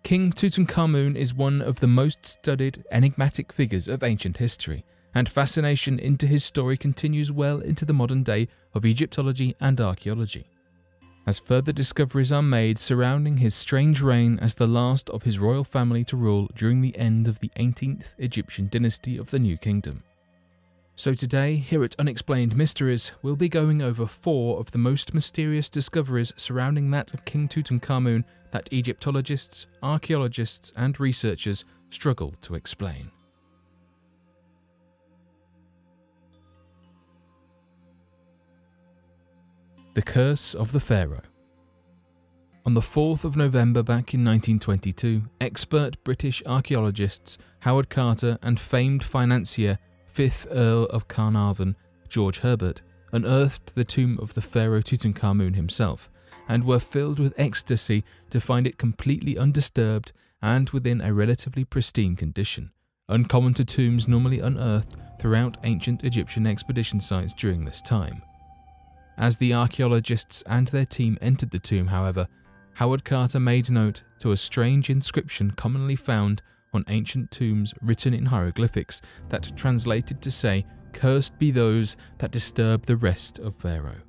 King Tutankhamun is one of the most studied, enigmatic figures of ancient history, and fascination into his story continues well into the modern day of Egyptology and archaeology, as further discoveries are made surrounding his strange reign as the last of his royal family to rule during the end of the 18th Egyptian dynasty of the New Kingdom. So today, here at Unexplained Mysteries, we'll be going over 4 of the most mysterious discoveries surrounding that of King Tutankhamun that Egyptologists, archaeologists, and researchers struggle to explain. The Curse of the Pharaoh. On the 4th of November back in 1922, expert British archaeologists Howard Carter and famed financier 5th Earl of Carnarvon, George Herbert, unearthed the tomb of the Pharaoh Tutankhamun himself, and were filled with ecstasy to find it completely undisturbed and within a relatively pristine condition, uncommon to tombs normally unearthed throughout ancient Egyptian expedition sites during this time. As the archaeologists and their team entered the tomb, however, Howard Carter made note to a strange inscription commonly found on ancient tombs written in hieroglyphics that translated to say, "Cursed be those that disturb the rest of Pharaoh.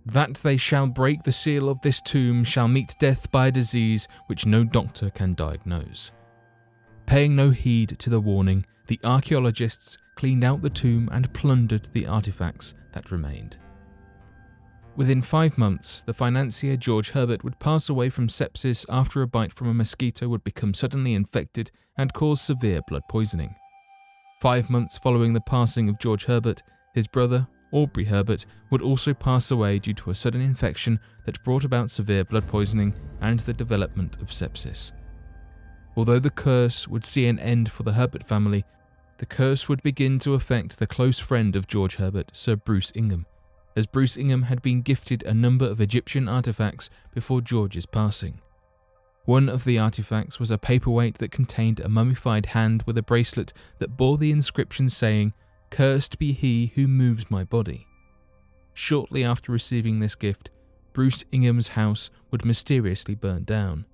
That they shall break the seal of this tomb shall meet death by a disease which no doctor can diagnose." Paying no heed to the warning, the archaeologists cleaned out the tomb and plundered the artifacts that remained. Within 5 months, the financier George Herbert would pass away from sepsis after a bite from a mosquito would become suddenly infected and cause severe blood poisoning. 5 months following the passing of George Herbert, his brother, Aubrey Herbert, would also pass away due to a sudden infection that brought about severe blood poisoning and the development of sepsis. Although the curse would see an end for the Herbert family, the curse would begin to affect the close friend of George Herbert, Sir Bruce Ingham, as Bruce Ingham had been gifted a number of Egyptian artifacts before George's passing. One of the artifacts was a paperweight that contained a mummified hand with a bracelet that bore the inscription saying, "Cursed be he who moves my body." Shortly after receiving this gift, Bruce Ingham's house would mysteriously burn down.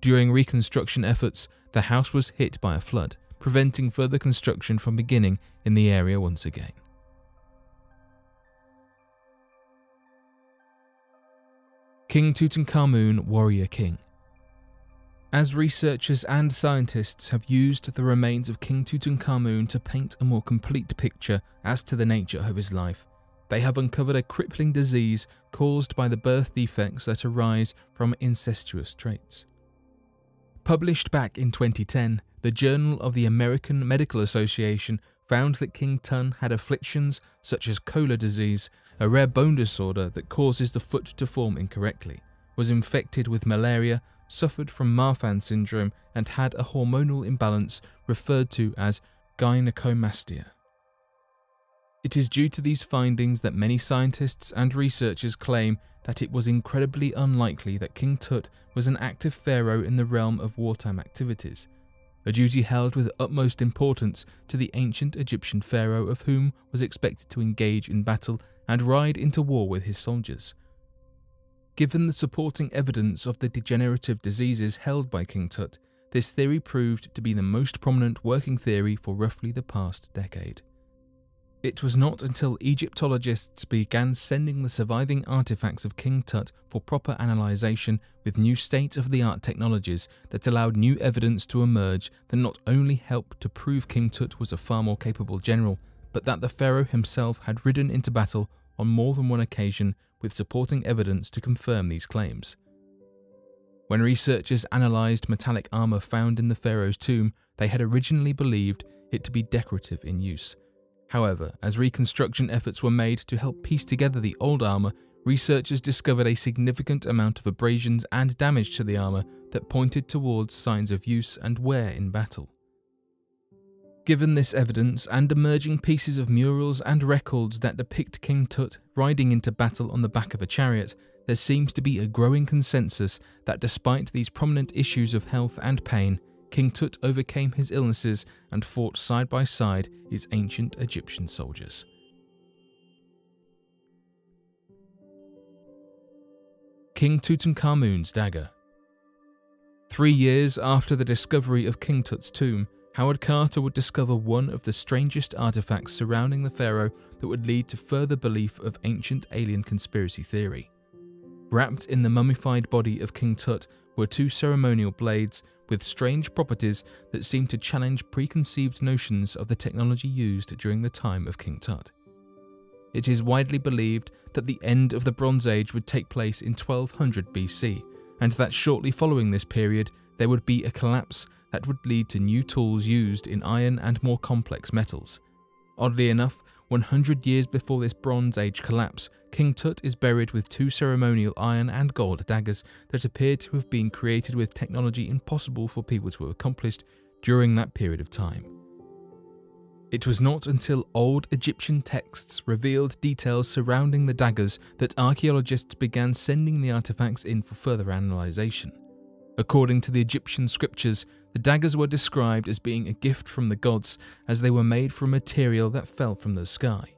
During reconstruction efforts, the house was hit by a flood, preventing further construction from beginning in the area once again. King Tutankhamun, Warrior King. As researchers and scientists have used the remains of King Tutankhamun to paint a more complete picture as to the nature of his life, they have uncovered a crippling disease caused by the birth defects that arise from incestuous traits. Published back in 2010, the Journal of the American Medical Association found that King Tun had afflictions such as Kola disease, a rare bone disorder that causes the foot to form incorrectly, was infected with malaria, suffered from Marfan syndrome, and had a hormonal imbalance referred to as gynecomastia. It is due to these findings that many scientists and researchers claim that it was incredibly unlikely that King Tut was an active pharaoh in the realm of wartime activities, a duty held with utmost importance to the ancient Egyptian pharaoh of whom was expected to engage in battle and ride into war with his soldiers. Given the supporting evidence of the degenerative diseases held by King Tut, this theory proved to be the most prominent working theory for roughly the past decade. It was not until Egyptologists began sending the surviving artifacts of King Tut for proper analysation with new state-of-the-art technologies that allowed new evidence to emerge that not only helped to prove King Tut was a far more capable general, but that the pharaoh himself had ridden into battle on more than one occasion with supporting evidence to confirm these claims. When researchers analysed metallic armour found in the pharaoh's tomb, they had originally believed it to be decorative in use. However, as reconstruction efforts were made to help piece together the old armour, researchers discovered a significant amount of abrasions and damage to the armour that pointed towards signs of use and wear in battle. Given this evidence and emerging pieces of murals and records that depict King Tut riding into battle on the back of a chariot, there seems to be a growing consensus that despite these prominent issues of health and pain, King Tut overcame his illnesses and fought side by side his ancient Egyptian soldiers. King Tutankhamun's Dagger. 3 years after the discovery of King Tut's tomb, Howard Carter would discover one of the strangest artifacts surrounding the pharaoh that would lead to further belief of ancient alien conspiracy theory. Wrapped in the mummified body of King Tut were 2 ceremonial blades with strange properties that seemed to challenge preconceived notions of the technology used during the time of King Tut. It is widely believed that the end of the Bronze Age would take place in 1200 BC, and that shortly following this period there would be a collapse that would lead to new tools used in iron and more complex metals. Oddly enough, 100 years before this Bronze Age collapse, King Tut is buried with 2 ceremonial iron and gold daggers that appear to have been created with technology impossible for people to have accomplished during that period of time. It was not until old Egyptian texts revealed details surrounding the daggers that archaeologists began sending the artifacts in for further analysation. According to the Egyptian scriptures, the daggers were described as being a gift from the gods as they were made from material that fell from the sky.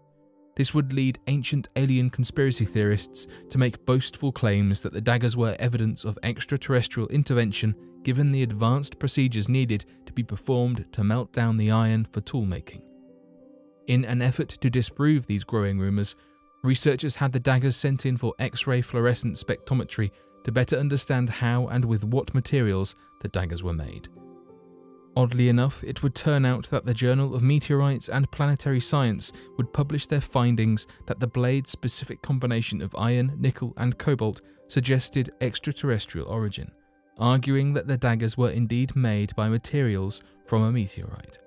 This would lead ancient alien conspiracy theorists to make boastful claims that the daggers were evidence of extraterrestrial intervention given the advanced procedures needed to be performed to melt down the iron for tool making. In an effort to disprove these growing rumours, researchers had the daggers sent in for X-ray fluorescent spectrometry to better understand how and with what materials the daggers were made. Oddly enough, it would turn out that the Journal of Meteorites and Planetary Science would publish their findings that the blade's specific combination of iron, nickel and cobalt suggested extraterrestrial origin, arguing that the daggers were indeed made by materials from a meteorite.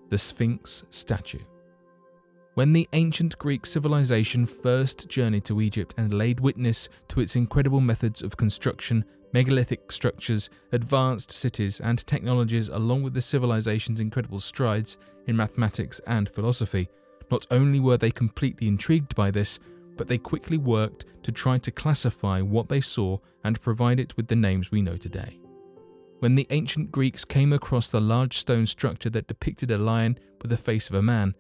The Sphinx statue. When the ancient Greek civilization first journeyed to Egypt and laid witness to its incredible methods of construction, megalithic structures, advanced cities and technologies, along with the civilization's incredible strides in mathematics and philosophy, not only were they completely intrigued by this, but they quickly worked to try to classify what they saw and provide it with the names we know today. When the ancient Greeks came across the large stone structure that depicted a lion with the face of a man,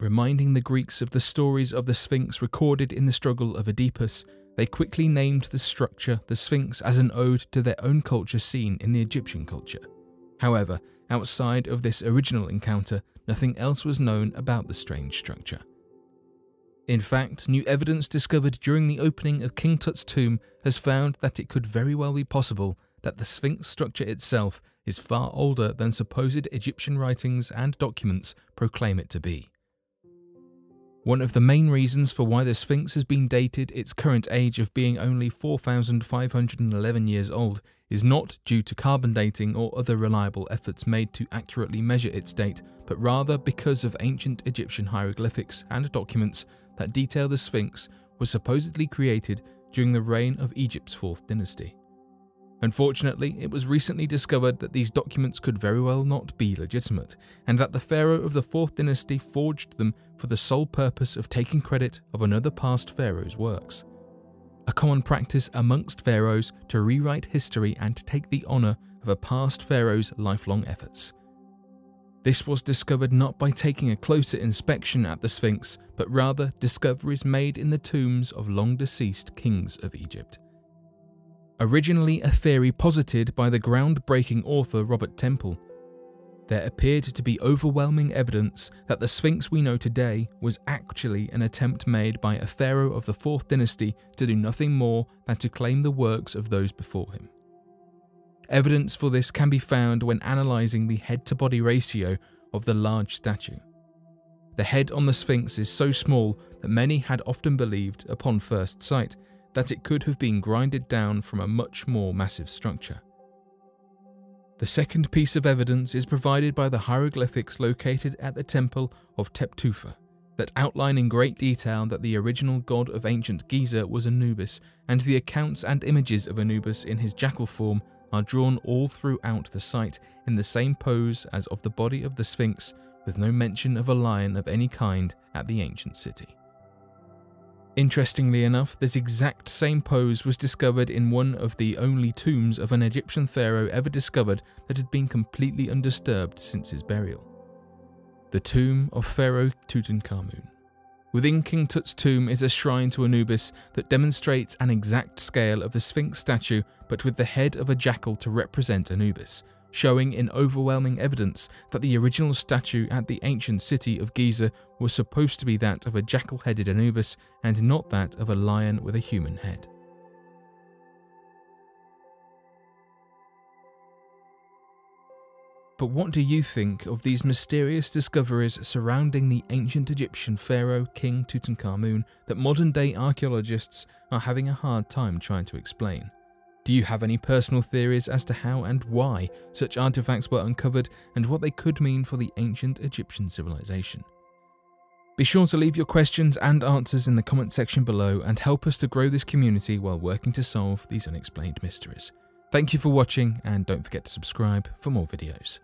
reminding the Greeks of the stories of the Sphinx recorded in the struggle of Oedipus, they quickly named the structure the Sphinx as an ode to their own culture seen in the Egyptian culture. However, outside of this original encounter, nothing else was known about the strange structure. In fact, new evidence discovered during the opening of King Tut's tomb has found that it could very well be possible that the Sphinx structure itself is far older than supposed Egyptian writings and documents proclaim it to be. One of the main reasons for why the Sphinx has been dated its current age of being only 4,511 years old is not due to carbon dating or other reliable efforts made to accurately measure its date, but rather because of ancient Egyptian hieroglyphics and documents that detail the Sphinx was supposedly created during the reign of Egypt's 4th dynasty. Unfortunately, it was recently discovered that these documents could very well not be legitimate, and that the pharaoh of the 4th dynasty forged them for the sole purpose of taking credit of another past pharaoh's works. A common practice amongst pharaohs to rewrite history and take the honour of a past pharaoh's lifelong efforts. This was discovered not by taking a closer inspection at the Sphinx, but rather discoveries made in the tombs of long-deceased kings of Egypt. Originally a theory posited by the groundbreaking author Robert Temple, there appeared to be overwhelming evidence that the Sphinx we know today was actually an attempt made by a pharaoh of the 4th dynasty to do nothing more than to claim the works of those before him. Evidence for this can be found when analysing the head-to-body ratio of the large statue. The head on the Sphinx is so small that many had often believed, upon first sight, that it could have been grinded down from a much more massive structure. The second piece of evidence is provided by the hieroglyphics located at the temple of Teptufa, that outline in great detail that the original god of ancient Giza was Anubis, and the accounts and images of Anubis in his jackal form are drawn all throughout the site in the same pose as of the body of the Sphinx, with no mention of a lion of any kind at the ancient city. Interestingly enough, this exact same pose was discovered in one of the only tombs of an Egyptian pharaoh ever discovered that had been completely undisturbed since his burial. The tomb of Pharaoh Tutankhamun. Within King Tut's tomb is a shrine to Anubis that demonstrates an exact scale of the Sphinx statue, but with the head of a jackal to represent Anubis, showing in overwhelming evidence that the original statue at the ancient city of Giza was supposed to be that of a jackal-headed Anubis and not that of a lion with a human head. But what do you think of these mysterious discoveries surrounding the ancient Egyptian pharaoh King Tutankhamun that modern-day archaeologists are having a hard time trying to explain? Do you have any personal theories as to how and why such artifacts were uncovered and what they could mean for the ancient Egyptian civilization? Be sure to leave your questions and answers in the comment section below and help us to grow this community while working to solve these unexplained mysteries. Thank you for watching, and don't forget to subscribe for more videos.